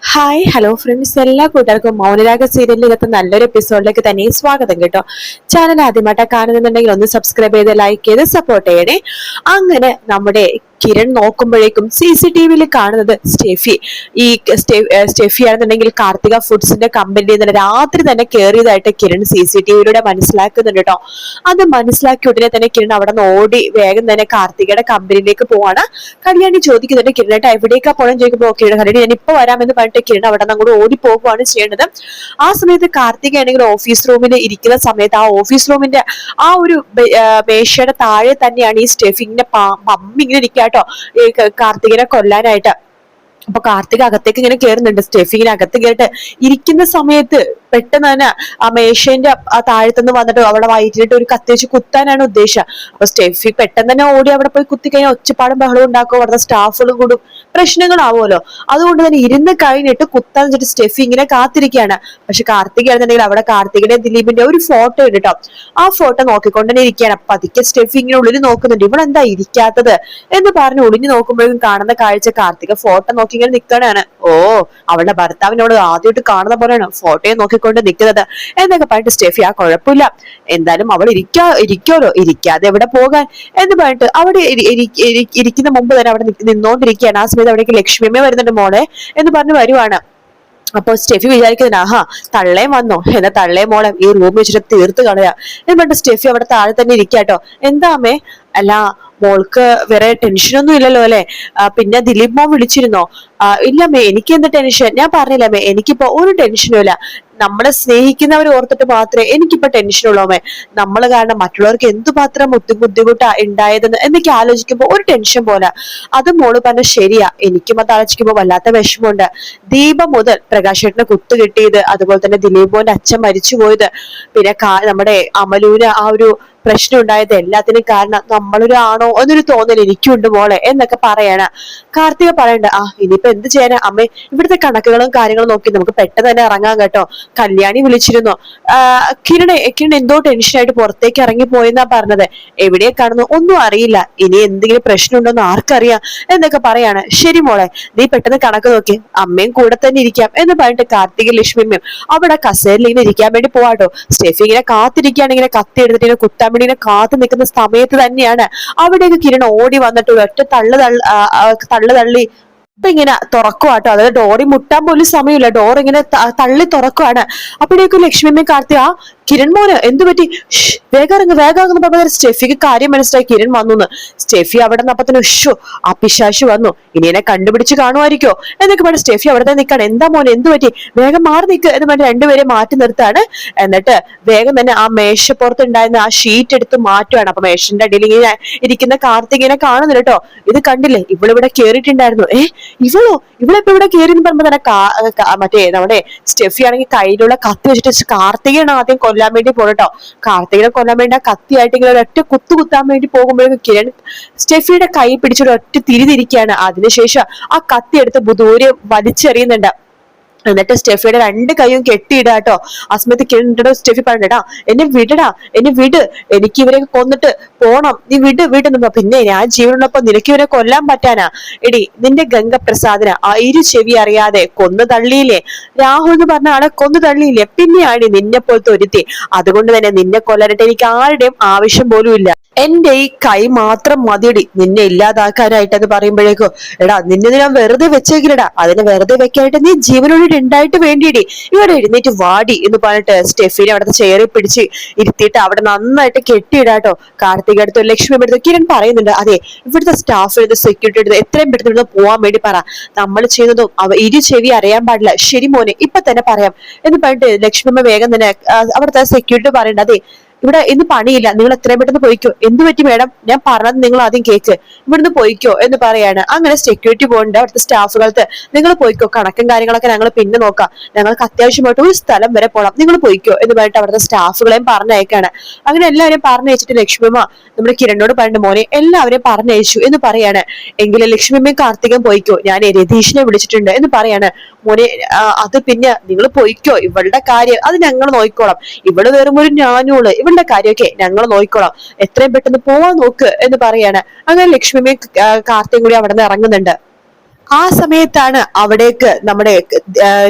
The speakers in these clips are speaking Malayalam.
ഹായ് ഹലോ ഫ്രണ്ട്സ്, എല്ലാ കൂട്ടുകാർക്കും മൗനരാഗ സീരിയലിനകത്ത് നല്ലൊരു എപ്പിസോഡിലേക്ക് തന്നെ സ്വാഗതം കേട്ടോ. ചാനൽ ആദ്യമായിട്ട് കാണുന്നുണ്ടെങ്കിൽ ഒന്ന് സബ്സ്ക്രൈബ് ചെയ്ത് ലൈക്ക് ചെയ്ത് സപ്പോർട്ട് ചെയ്യണേ. അങ്ങനെ നമ്മുടെ കിരൺ നോക്കുമ്പോഴേക്കും CCTV കാണുന്നത് സ്റ്റെഫി. ഈ സ്റ്റെഫി ആണെന്നുണ്ടെങ്കിൽ കാർത്തിക ഫുഡ്സിന്റെ കമ്പനിയിൽ നിന്ന് രാത്രി തന്നെ കയറിയതായിട്ട് കിരൺ CCTV മനസ്സിലാക്കുന്നുണ്ട് കേട്ടോ. അത് മനസ്സിലാക്കിയ ഉടനെ തന്നെ കിരൺ അവിടെ നിന്ന് ഓടി വേഗം തന്നെ കാർത്തികയുടെ കമ്പനിയിലേക്ക് പോവാണ്. കല്യാണി ചോദിക്കുന്നുണ്ട് കിരണേട്ട എവിടേക്കാ പോകണം ചോദിക്കുമ്പോൾ കിരൺ കല്യാണി ഞാൻ ഇപ്പൊ വരാമെന്ന് പറഞ്ഞിട്ട് കിരൺ അവിടെ നിന്ന് അങ്ങോട്ട് ഓടി പോകുകയാണ് ചെയ്യേണ്ടത്. ആ സമയത്ത് കാർത്തിക ആണെങ്കിൽ ഓഫീസ് റൂമിൽ ഇരിക്കുന്ന സമയത്ത് ആ ഓഫീസ് റൂമിന്റെ ആ ഒരു മേശയുടെ താഴെ തന്നെയാണ് ഈ സ്റ്റെഫി ഇങ്ങനെ പമ്മിങ്ങനെ ഇരിക്കാട്ടോ ഈ കാർത്തികനെ കൊല്ലാനായിട്ട്. അപ്പൊ കാർത്തിക അകത്തേക്ക് ഇങ്ങനെ കയറുന്നുണ്ട്. സ്റ്റെഫി ഇങ്ങനെ അകത്ത് കയറിട്ട് ഇരിക്കുന്ന സമയത്ത് പെട്ടെന്ന് തന്നെ ആ മേശന്റെ ആ താഴത്തുനിന്ന് വന്നിട്ട് അവിടെ വയറ്റിട്ട് ഒരു കത്തി വെച്ച് കുത്താനാണ് ഉദ്ദേശം. അപ്പൊ സ്റ്റെഫി പെട്ടെന്ന് തന്നെ ഓടി അവിടെ പോയി കുത്തി കഴിഞ്ഞാൽ ഒച്ചപ്പാടും ബഹളവും ഉണ്ടാക്കും, അവിടുത്തെ സ്റ്റാഫുകളും കൂടും, പ്രശ്നങ്ങളാവുമല്ലോ. അതുകൊണ്ട് തന്നെ ഇരുന്ന് കഴിഞ്ഞിട്ട് കുത്താന്ന് വെച്ചിട്ട് സ്റ്റെഫി ഇങ്ങനെ കാത്തിരിക്കുകയാണ്. പക്ഷെ കാർത്തിക ആണെന്നുണ്ടെങ്കിൽ അവിടെ കാർത്തികയുടെ ദിലീപിന്റെ ഒരു ഫോട്ടോ ഉണ്ട് കേട്ടോ. ആ ഫോട്ടോ നോക്കിക്കൊണ്ട് തന്നെ ഇരിക്കുകയാണ്. പതുക്കെ സ്റ്റെഫി ഇങ്ങനെ ഉള്ളിൽ നോക്കുന്നുണ്ട്, ഇവളെന്താ ഇരിക്കാത്തത് എന്ന് പറഞ്ഞ് ഒളിഞ്ഞു നോക്കുമ്പോഴും കാണുന്ന കാഴ്ച കാർത്തിക ഫോട്ടോ നോക്കി ഇങ്ങനെ നിൽക്കണാണ്. ഓ, അവളുടെ ഭർത്താവിനോട് ആദ്യമായിട്ട് കാണുന്ന പോലെയാണ് ഫോട്ടോയെ നോക്കിക്കൊണ്ട് നിൽക്കുന്നത് എന്നൊക്കെ പറഞ്ഞിട്ട് സ്റ്റെഫി ആ കുഴപ്പമില്ല, എന്തായാലും അവൾ ഇരിക്കുമല്ലോ, ഇരിക്കാതെ എവിടെ പോകാൻ എന്ന് പറഞ്ഞിട്ട് അവിടെ ഇരിക്കുന്ന മുമ്പ് തന്നെ അവിടെ നിന്നോണ്ടിരിക്കുകയാണ്. ആ സമയത്ത് അവിടേക്ക് ലക്ഷ്മിയമ്മ വരുന്നുണ്ട്, മോളെ എന്ന് പറഞ്ഞ് വരുവാണ്. അപ്പൊ സ്റ്റെഫി വിചാരിക്കുന്നത് ആഹാ തള്ളയും വന്നോ, എന്നാ തള്ളയെ മോളെ ഈ റൂം വെച്ചിട്ട് തീർത്ത് കളയാ എന്ന് പറഞ്ഞിട്ട് സ്റ്റെഫി അവിടെ താഴെ തന്നെ ഇരിക്കാട്ടോ. എന്താ അമ്മേ? അല്ല മോൾക്ക് വേറെ ടെൻഷനൊന്നും ഇല്ലല്ലോ അല്ലെ? പിന്നെ ദിലീപ് മോൻ വിളിച്ചിരുന്നോ? ഇല്ലമ്മേ, എനിക്ക് എന്ത് ടെൻഷൻ? ഞാൻ പറഞ്ഞില്ലമ്മേ, എനിക്കിപ്പോ ഒരു ടെൻഷനും ഇല്ല. നമ്മളെ സ്നേഹിക്കുന്നവർ ഓർത്തിട്ട് മാത്രമേ എനിക്കിപ്പോ ടെൻഷനുള്ളൂ അമ്മേ. നമ്മൾ കാരണം മറ്റുള്ളവർക്ക് എന്തുമാത്രം ബുദ്ധിമുട്ടാ ഉണ്ടായതെന്ന് എന്നൊക്കെ ആലോചിക്കുമ്പോ ഒരു ടെൻഷൻ പോലെ. അത് മോള് പറഞ്ഞ ശരിയാ, എനിക്കും അത് ആലോചിക്കുമ്പോ വല്ലാത്ത വിഷമമുണ്ട്. ദീപം മുതൽ പ്രകാശേട്ടനെ കുത്തു കിട്ടിയത്, അതുപോലെ തന്നെ ദിലീപ് മോന്റെ അച്ഛൻ മരിച്ചുപോയത്, പിന്നെ നമ്മുടെ അമലൂര് ആ ഒരു പ്രശ്നം ഉണ്ടായത്, എല്ലാത്തിനും കാരണം നമ്മളൊരു ആണോ എന്നൊരു തോന്നൽ എനിക്കുണ്ട് മോളെ എന്നൊക്കെ പറയണ. കാർത്തിക പറയണ്ട, ഇനിയിപ്പോ എന്ത് ചെയ്യാനാ അമ്മേ, ഇവിടുത്തെ കണക്കുകളും കാര്യങ്ങളും നോക്കി നമുക്ക് പെട്ടെന്ന് തന്നെ ഇറങ്ങാൻ കേട്ടോ. കല്യാണി വിളിച്ചിരുന്നു. കിരൺ എന്തോ ടെൻഷനായിട്ട് പുറത്തേക്ക് ഇറങ്ങി പോയെന്നാ പറഞ്ഞത്. എവിടെയെ കാണുന്നു ഒന്നും അറിയില്ല, ഇനി എന്തെങ്കിലും പ്രശ്നമുണ്ടോന്ന് ആർക്കറിയാം എന്നൊക്കെ പറയാണ്. ശരി മോളെ, നീ പെട്ടെന്ന് കണക്ക് നോക്കി, അമ്മയും കൂടെ തന്നെ ഇരിക്കാം എന്ന് പറഞ്ഞിട്ട് കാർത്തിക ലക്ഷ്മിയും അവിടെ കസേരയിൽ ഇങ്ങനെ ഇരിക്കാൻ വേണ്ടി പോവാട്ടോ. സ്റ്റെഫി ഇങ്ങനെ കാത്തിരിക്കുകയാണ്, ഇങ്ങനെ കത്തി എടുത്തിട്ട് ഇങ്ങനെ കുത്താൻ വേണ്ടി ഇങ്ങനെ കാത്തു നിൽക്കുന്ന സമയത്ത് തന്നെയാണ് അവിടേക്ക് കിരൺ ഓടി വന്നിട്ട് ഒറ്റ തള്ളു തള്ളി ഇപ്പൊ ഇങ്ങനെ തുറക്കുവാട്ടോ. അതായത് ഡോറി മുട്ടാൻ പോലും സമയമില്ല, ഡോർ ഇങ്ങനെ തള്ളി തുറക്കുവാണ്. അപ്പോഴേക്കും ലക്ഷ്മിയമ്മയും കാർത്തിക കിരൺ മോന് എന്തു പറ്റി? വേഗം ഇറങ്ങുന്ന പറഞ്ഞ സ്റ്റെഫിക്ക് കാര്യം മനസ്സിലായി കിരൺ വന്നു. സ്റ്റെഫി അവിടെ നിന്ന് അപ്പത്തിന് ഉഷു ആ പിശാശു വന്നു, ഇനി എന്നെ കണ്ടുപിടിച്ച് കാണുമായിരിക്കോ എന്നൊക്കെ പറഞ്ഞ് സ്റ്റെഫി അവിടെ തന്നെ നിൽക്കാണ്. എന്താ മോനെ, എന്തു പറ്റി? വേഗം മാറി നിൽക്ക് എന്ന് പറഞ്ഞ് രണ്ടുപേരെ മാറ്റി നിർത്താണ്. എന്നിട്ട് വേഗം തന്നെ ആ മേശപ്പുറത്ത് ഉണ്ടായിരുന്ന ആ ഷീറ്റ് എടുത്ത് മാറ്റുവാണ്. അപ്പൊ മേശന്റെ അടിയിൽ ഇങ്ങനെ ഇരിക്കുന്ന കാർത്തികനെ കാണുന്നില്ല കേട്ടോ. ഇത് കണ്ടില്ലേ, ഇവളിവിടെ കേറിയിട്ടുണ്ടായിരുന്നു. ഇവളിപ്പോ ഇവിടെ കേറി എന്ന് പറയുമ്പോ തന്നെ മറ്റേ നമ്മുടെ സ്റ്റെഫി ആണെങ്കിൽ കയ്യിലുള്ള കത്തി വെച്ചിട്ട് കാർത്തികയാണ് ആദ്യം കൊല്ലാൻ വേണ്ടി പോകട്ടോ. കാർത്തികനെ കൊല്ലാൻ വേണ്ടി ആ കത്തിയായിട്ട് ഇങ്ങനെ ഒറ്റ കുത്താൻ വേണ്ടി പോകുമ്പോഴേക്കും കിരൺ സ്റ്റെഫിയുടെ കൈ പിടിച്ചിട്ട് ഒറ്റ തിരിതിരിക്കുകയാണ്. അതിനുശേഷം ആ കത്തി എടുത്ത് ദൂരെ വലിച്ചെറിയുന്നുണ്ട്. എന്നിട്ട് സ്റ്റെഫിയുടെ രണ്ട് കൈയും കെട്ടിയിടാട്ടോ. ആ സമയത്ത് കിരണിന്റെ സ്റ്റെഫി പറഞ്ഞടാ, എന്നെ വിട്, എനിക്ക് ഇവരെയൊക്കെ കൊന്നിട്ട് പോണം, നീ വിടുന്നു. പിന്നെ ഞാൻ ജീവനുള്ളപ്പോ നിനക്ക് ഇവരെ കൊല്ലാൻ പറ്റാനാ? എടി, നിന്റെ ഗംഗപ്രസാദിന ഇരു ചെവി അറിയാതെ കൊന്നു തള്ളിയില്ലേ? രാഹുൽ എന്ന് പറഞ്ഞ ആളെ കൊന്നു തള്ളിയില്ലേ? പിന്നെയാണ് നിന്നെ പോലത്തെ ഒരുത്തി. അതുകൊണ്ട് തന്നെ നിന്നെ കൊല്ലാനായിട്ട് എനിക്ക് ആരുടെയും ആവശ്യം പോലും ഇല്ല. എന്റെ ഈ കൈ മാത്രം മതിയടി നിന്നെ ഇല്ലാതാക്കാനായിട്ടെന്ന് പറയുമ്പോഴേക്കോ, എടാ നിന്നെ ഞാൻ വെറുതെ വെച്ചേക്കില്ലടാ, അതിനെ വെറുതെ വെക്കാനായിട്ട് നീ ജീവനോട് ഉണ്ടായിട്ട് വേണ്ടിയടി, ഇവിടെ എഴുന്നേറ്റ് വാടി എന്ന് പറഞ്ഞിട്ട് സ്റ്റെഫിനെ അവിടുത്തെ ചെയറിൽ പിടിച്ച് ഇരുത്തിയിട്ട് അവിടെ നന്നായിട്ട് കെട്ടിയിടാട്ടോ. കാർത്തിക അടുത്ത് ലക്ഷ്മി എടുത്ത് കിരൺ പറയുന്നുണ്ട്, അതെ ഇവിടുത്തെ സ്റ്റാഫ് എടുത്ത് സെക്യൂരിറ്റി എടുത്ത് എത്രയും പെട്ടെന്ന് പോവാൻ വേണ്ടി പറ, നമ്മൾ ചെയ്യുന്നതും ഇരു ചെവി അറിയാൻ പാടില്ല. ശരി മോനെ, ഇപ്പൊ തന്നെ പറയാം എന്ന് പറഞ്ഞിട്ട് ലക്ഷ്മിയമ്മ വേഗം തന്നെ അവിടുത്തെ സെക്യൂരിറ്റി പറയണ്ട, അതെ ഇവിടെ ഇന്ന് പണിയില്ല, നിങ്ങൾ എത്രയും പെട്ടെന്ന് പോയിക്കോ. എന്ത് പറ്റി മേഡം? ഞാൻ പറഞ്ഞത് നിങ്ങൾ ആദ്യം കേക്ക്, ഇവിടുന്ന് പോയിക്കോ എന്ന് പറയാണ്. അങ്ങനെ സെക്യൂരിറ്റി പോകണ്ട അവിടുത്തെ സ്റ്റാഫുകൾക്ക്, നിങ്ങൾ പോയിക്കോ, കണക്കും കാര്യങ്ങളൊക്കെ ഞങ്ങൾ പിന്നെ നോക്കാം, ഞങ്ങൾക്ക് അത്യാവശ്യമായിട്ട് ഒരു സ്ഥലം വരെ പോകണം, നിങ്ങൾ പോയിക്കോ എന്ന് പറഞ്ഞിട്ട് അവിടുത്തെ സ്റ്റാഫുകളെയും പറഞ്ഞയക്കാണ്. അങ്ങനെ എല്ലാവരെയും പറഞ്ഞയച്ചിട്ട് ലക്ഷ്മിയമ്മ നമ്മുടെ കിരണിനോട് പറഞ്ഞു, മോനെ എല്ലാവരെയും പറഞ്ഞയച്ചു എന്ന് പറയാണ്. എങ്കിലും ലക്ഷ്മിയമ്മയും കാർത്തികയും പോയിക്കോ, ഞാൻ രതീഷിനെ വിളിച്ചിട്ടുണ്ട് എന്ന് പറയാണ്. മോനെ അത് പിന്നെ നിങ്ങൾ പോയിക്കോ, ഇവളുടെ കാര്യം അത് ഞങ്ങൾ നോക്കിക്കോളാം, ഇവള് വെറും ഒരു ഞാനൂള്, ഇവളുടെ കാര്യമൊക്കെ ഞങ്ങൾ നോക്കിക്കോളാം, എത്രയും പെട്ടെന്ന് പോവാൻ നോക്ക് എന്ന് പറയാണ്. അങ്ങനെ ലക്ഷ്മിയും കാർത്തിയും കൂടി അവിടെ നിന്ന് ഇറങ്ങുന്നുണ്ട്. ആ സമയത്താണ് അവിടേക്ക് നമ്മുടെ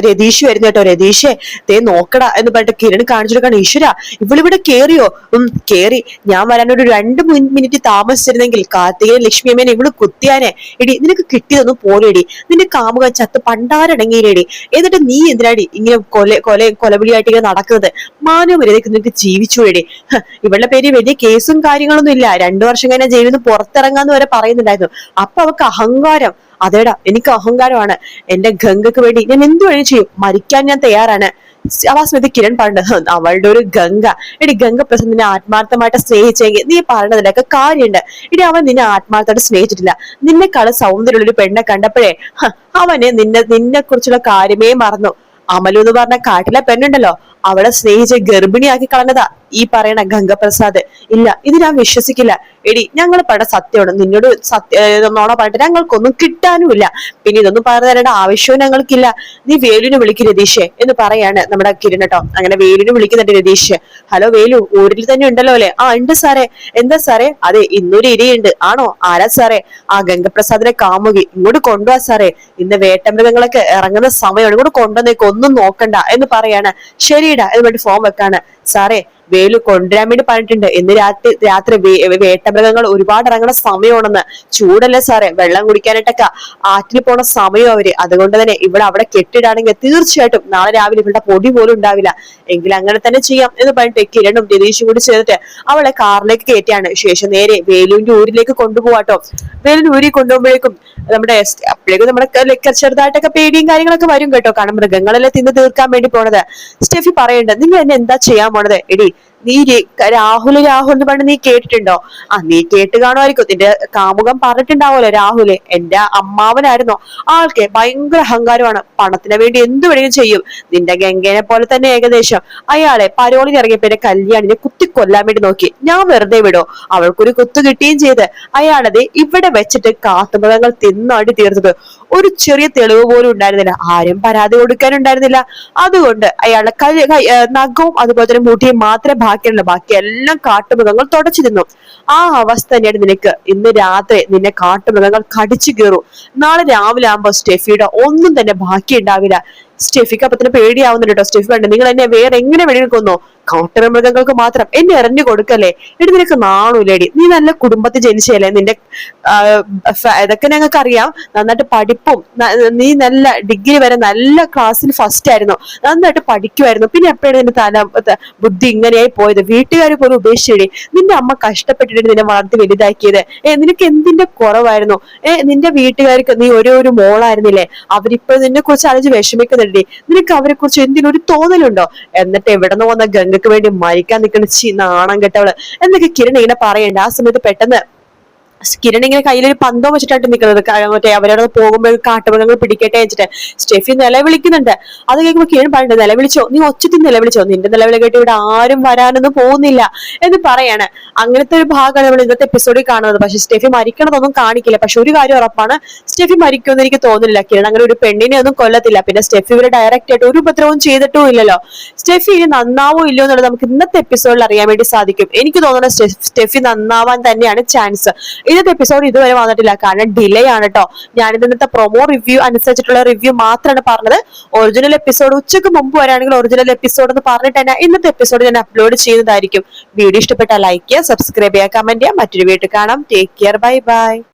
രതീഷ് വരുന്ന കേട്ടോ. രതീഷെ ദേ നോക്കടാ എന്ന് പറഞ്ഞിട്ട് കിരൺ കാണിച്ചു കൊടുക്കാണ്. ഈശ്വര ഇവളിവിടെ കേറിയോ? കേറി. ഞാൻ വരാനൊരു 2 മിനിറ്റ് താമസിച്ചിരുന്നെങ്കിൽ കാർത്തികൻ ലക്ഷ്മി അമ്മേനെ ഇവള് കുത്തിയാനെ. എടി നിനക്ക് കിട്ടിയതൊന്നും പോലെടി. നിന്റെ കാമുകൻ ചത്ത് പണ്ടാരടങ്ങിയില്ലേടി. എന്നിട്ട് നീ എന്തിനാടി ഇങ്ങനെ കൊലവിളിയായിട്ട് ഇങ്ങനെ നടക്കുന്നത്? മാനവമര്യാദയ്ക്ക് നിനക്ക് ജീവിച്ചുവേടി. ഇവളുടെ പേര് വലിയ കേസും കാര്യങ്ങളൊന്നും ഇല്ല. 2 വർഷം കഴിഞ്ഞാൽ ജയിലിൽ നിന്ന് പുറത്തിറങ്ങാന്ന് വരെ പറയുന്നുണ്ടായിരുന്നു. അപ്പൊ അവക്ക് അഹങ്കാരം. അതേടാ എനിക്ക് അഹങ്കാരമാണ്. എന്റെ ഗംഗക്ക് വേണ്ടി ഞാൻ എന്തു വഴി ചെയ്യും. മരിക്കാൻ ഞാൻ തയ്യാറാണ്. ആ സമയത്ത് കിരൺ പറഞ്ഞത് അവളുടെ ഒരു ഗംഗ. എടി ഗംഗ പ്രസാദ് നിന്നെ ആത്മാർത്ഥമായിട്ട് സ്നേഹിച്ചെങ്കിൽ നീ പറഞ്ഞതിലൊക്കെ കാര്യമുണ്ട്. ഇടി അവൻ നിന്നെ ആത്മാർത്ഥമായിട്ട് സ്നേഹിച്ചിട്ടില്ല. നിന്നെക്കാളും സൗന്ദര്യമുള്ള ഒരു പെണ്ണെ കണ്ടപ്പോഴേ അവനെ നിന്നെ കുറിച്ചുള്ള കാര്യമേ മറന്നു. അമലു എന്ന് പറഞ്ഞ കാട്ടിലെ പെണ്ണുണ്ടല്ലോ, അവളെ സ്നേഹിച്ച് ഗർഭിണിയാക്കി കളഞ്ഞതാ ഈ പറയണ ഗംഗപ്രസാദ്. ഇല്ല ഇത് ഞാൻ വിശ്വസിക്കില്ല. എടി ഞങ്ങൾ പറഞ്ഞ സത്യമാണ്. നിന്നോട് നോണ പറഞ്ഞിട്ട് ഞങ്ങൾക്കൊന്നും കിട്ടാനുമില്ല. പിന്നെ ഇതൊന്നും പറഞ്ഞു തരേണ്ട ആവശ്യവും ഞങ്ങൾക്കില്ല. നീ വേലുവിനെ വിളിക്കും രതീഷെ എന്ന് പറയാണ് നമ്മുടെ കിരൺ കേട്ടോ. അങ്ങനെ വേലുവിനെ വിളിക്കുന്നുണ്ട് രതീഷ്. ഹലോ വേലു, ഊരിൽ തന്നെ ഉണ്ടല്ലോ അല്ലെ? ആ ഉണ്ട് സാറേ. എന്താ സാറേ? അതെ ഇന്നൊരു ഇരയുണ്ട്. ആണോ? ആരാ സാറേ? ആ ഗംഗപ്രസാദിനെ കാമുകി. ഇങ്ങോട്ട് കൊണ്ടുപോവാ സാറേ. ഇന്ന് വേട്ടമൃഗങ്ങളൊക്കെ ഇറങ്ങുന്ന സമയമാണ്. ഇങ്ങോട്ട് കൊണ്ടുവന്നേക്ക്, ഒന്നും നോക്കണ്ട എന്ന് പറയാണ്. ശരിയിടാ എന്ന് പറഞ്ഞിട്ട് ഫോം വെക്കാണ്. സാറേ വേലു കൊണ്ടുവരാൻ വേണ്ടി പറഞ്ഞിട്ടുണ്ട്. ഇന്ന് രാത്രി വേട്ടമൃഗങ്ങൾ ഒരുപാട് ഇറങ്ങുന്ന സമയമാണെന്ന്. ചൂടല്ലേ സാറേ, വെള്ളം കുടിക്കാനായിട്ടൊക്കെ ആറ്റിൽ പോണ സമയം അവര്. അതുകൊണ്ട് തന്നെ ഇവിടെ അവിടെ കെട്ടിടാണെങ്കിൽ തീർച്ചയായിട്ടും നാളെ രാവിലെ ഇവളുടെ പൊടി പോലും ഉണ്ടാവില്ല. എങ്കിൽ അങ്ങനെ തന്നെ ചെയ്യാം എന്ന് പറഞ്ഞിട്ട് കിരണും രതീഷും കൂടി ചേർന്നിട്ട് അവളെ കാറിലേക്ക് കയറ്റിയാണ്. ശേഷം നേരെ വേലുവിന്റെ ഊരിലേക്ക് കൊണ്ടുപോവാട്ടോ. വേലുവിന്റെ ഊരിൽ കൊണ്ടുപോകുമ്പോഴേക്കും അപ്പോഴേക്കും നമ്മുടെ ചെറുതായിട്ടൊക്കെ പേടിയും കാര്യങ്ങളൊക്കെ വരും കേട്ടോ. കാരണം മൃഗങ്ങളെല്ലാം തിന്ന് തീർക്കാൻ വേണ്ടി പോണത്. സ്റ്റെഫി പറയണ്ട നിങ്ങൾ എന്നെ എന്താ ചെയ്യാൻ പോണത്? എടി നീ രാഹുൽ എന്ന് പറഞ്ഞ് നീ കേട്ടിട്ടുണ്ടോ? നീ കേട്ട് കാണുമായിരിക്കും. നിന്റെ കാമുകം പറഞ്ഞിട്ടുണ്ടാവുമല്ലോ രാഹുല് എന്റെ അമ്മാവനായിരുന്നോ. ആൾക്ക് ഭയങ്കര അഹങ്കാരമാണ്. പണത്തിന് വേണ്ടി എന്ത് വേണമെങ്കിലും ചെയ്യും. നിന്റെ ഗംഗേനെ പോലെ തന്നെ ഏകദേശം. അയാളെ പരോളിന് ഇറങ്ങിയപ്പോ എന്റെ കല്യാണിനെ കുത്തിക്കൊല്ലാൻ വേണ്ടി നോക്കി. ഞാൻ വെറുതെ വിടോ? അവൾക്കൊരു കുത്തു കിട്ടുകയും ചെയ്ത് അയാളത് ഇവിടെ വെച്ചിട്ട് കാട്ടുമൃഗങ്ങൾ തിന്നാടി തീർത്തത്. ഒരു ചെറിയ തെളിവ് പോലും ഉണ്ടായിരുന്നില്ല. ആരും പരാതി കൊടുക്കാനുണ്ടായിരുന്നില്ല. അതുകൊണ്ട് അയാളുടെ നഖവും അതുപോലെ തന്നെ മുടിയും മാത്രമേ ബാക്കിയുള്ളൂ. ബാക്കി എല്ലാം കാട്ടുമൃഗങ്ങൾ തുടച്ചു തിന്നു. ആ അവസ്ഥ തന്നെയാണ് നിനക്ക്. ഇന്ന് രാത്രി നിന്നെ കാട്ടുമൃഗങ്ങൾ കടിച്ചു കീറും. നാളെ രാവിലെ ആകുമ്പോ സ്റ്റെഫിയുടെ ഒന്നും തന്നെ ബാക്കി ഉണ്ടാവില്ല. സ്റ്റെഫിക്ക് അപ്പത്തിന് പേടിയാവുന്നുണ്ട് കേട്ടോ. സ്റ്റെഫി വേണ്ട നിങ്ങൾ എന്നെ വേറെ എങ്ങനെ വെടിവെക്കുന്നോ? കാട്ടുമൃഗങ്ങൾക്ക് മാത്രം എന്നെ എറിഞ്ഞു കൊടുക്കല്ലേ? എടി നിനക്ക് നാണൂലേടി? നീ നല്ല കുടുംബത്തിൽ ജനിച്ചല്ലേ? നിന്റെ ഇതൊക്കെ ഞങ്ങൾക്ക് അറിയാം. നന്നായിട്ട് പഠിപ്പും നീ നല്ല ഡിഗ്രി വരെ നല്ല ക്ലാസ്സിൽ ഫസ്റ്റ് ആയിരുന്നു. നന്നായിട്ട് പഠിക്കുമായിരുന്നു. പിന്നെ എപ്പോഴാണ് നിന്റെ ബുദ്ധി ഇങ്ങനെയായി പോയത്? വീട്ടുകാർ പോലും ഉപേക്ഷിച്ചേടി. നിന്റെ അമ്മ കഷ്ടപ്പെട്ടിട്ട് നിന്നെ വളർത്തി വലുതാക്കിയത്. നിനക്ക് എന്തിന്റെ കുറവായിരുന്നു? നിന്റെ വീട്ടുകാർക്ക് നീ ഒരു മോളായിരുന്നില്ലേ? അവരിപ്പോ നിന്നെ കുറിച്ച് ആലോചിച്ച് വിഷമിക്കുന്നുണ്ട്. നിനക്ക് അവരെ കുറിച്ച് എന്തിനും ഒരു തോന്നലുണ്ടോ? എന്നിട്ട് എവിടെ നിന്ന് വന്ന ഗംഗക്ക് വേണ്ടി മരിക്കാൻ നിൽക്കുന്ന നാണം കെട്ടവള് എന്നൊക്കെ കിരൺ ഇങ്ങനെ പറയണ്ട. ആ സമയത്ത് പെട്ടെന്ന് കിരൺ ഇങ്ങനെ കയ്യിലൊരു പന്തോ വെച്ചിട്ടായിട്ട് നിൽക്കുന്നത്. മറ്റേ അവരോട് പോകുമ്പോൾ കാട്ടുമൃഗങ്ങൾ പിടിക്കട്ടെ വെച്ചിട്ട് സ്റ്റെഫി നിലവിളിക്കുന്നുണ്ട്. അത് കേൾക്കുമ്പോൾ കിരൺ പറയുന്നുണ്ട് നിലവിളിച്ചോ? നീ ഒച്ചത്തിൽ നിലവിളിച്ചോ? നിന്റെ നിലവിളി കേട്ട് ഇവിടെ ആരും വരാനൊന്നും പോകുന്നില്ല എന്ന് പറയാണ്. അങ്ങനത്തെ ഒരു ഭാഗമാണ് നമ്മൾ ഇന്നത്തെ എപ്പിസോഡിൽ കാണുന്നത്. പക്ഷെ സ്റ്റെഫി മരിക്കണതൊന്നും കാണിക്കില്ല. പക്ഷെ ഒരു കാര്യം ഉറപ്പാണ്, സ്റ്റെഫി മരിക്കുമെന്ന് എനിക്ക് തോന്നുന്നില്ല. കിരൺ അങ്ങനെ ഒരു പെണ്ണിനെ ഒന്നും കൊല്ലത്തില്ല. പിന്നെ സ്റ്റെഫി ഇവരെ ഡയറക്റ്റ് ആയിട്ട് ഒരു ഉപദ്രവവും ചെയ്തിട്ടും ഇല്ലല്ലോ. സ്റ്റെഫി ഇനി നന്നാവോ ഇല്ലയോ എന്നുള്ളത് നമുക്ക് ഇന്നത്തെ എപ്പിസോഡിൽ അറിയാൻ വേണ്ടി സാധിക്കും. എനിക്ക് തോന്നുന്നത് സ്റ്റെഫി നന്നാവാൻ തന്നെയാണ് ചാൻസ്. ഇന്നത്തെ എപ്പിസോഡ് ഇതുവരെ വന്നിട്ടില്ല. കാരണം ഡിലേ ആണ് കേട്ടോ. ഞാനിത് ഇന്നത്തെ പ്രൊമോ റിവ്യൂ അനുസരിച്ചിട്ടുള്ള റിവ്യൂ മാത്രമാണ് പറഞ്ഞത്. ഒറിജിനൽ എപ്പിസോഡ് ഉച്ചക്ക് മുമ്പ് വരാണെങ്കിൽ ഒറിജിനൽ എപ്പിസോഡ് എന്ന് പറഞ്ഞിട്ട് തന്നെ ഇന്നത്തെ എപ്പിസോഡ് ഞാൻ അപ്ലോഡ് ചെയ്യുന്നതായിരിക്കും. വീഡിയോ ഇഷ്ടപ്പെട്ടാൽ ലൈക്ക് ചെയ്യുക, സബ്സ്ക്രൈബ് ചെയ്യുക, കമന്റ് ചെയ്യുക. മറ്റൊരു വീഡിയോ കാണാം. Take care, bye bye.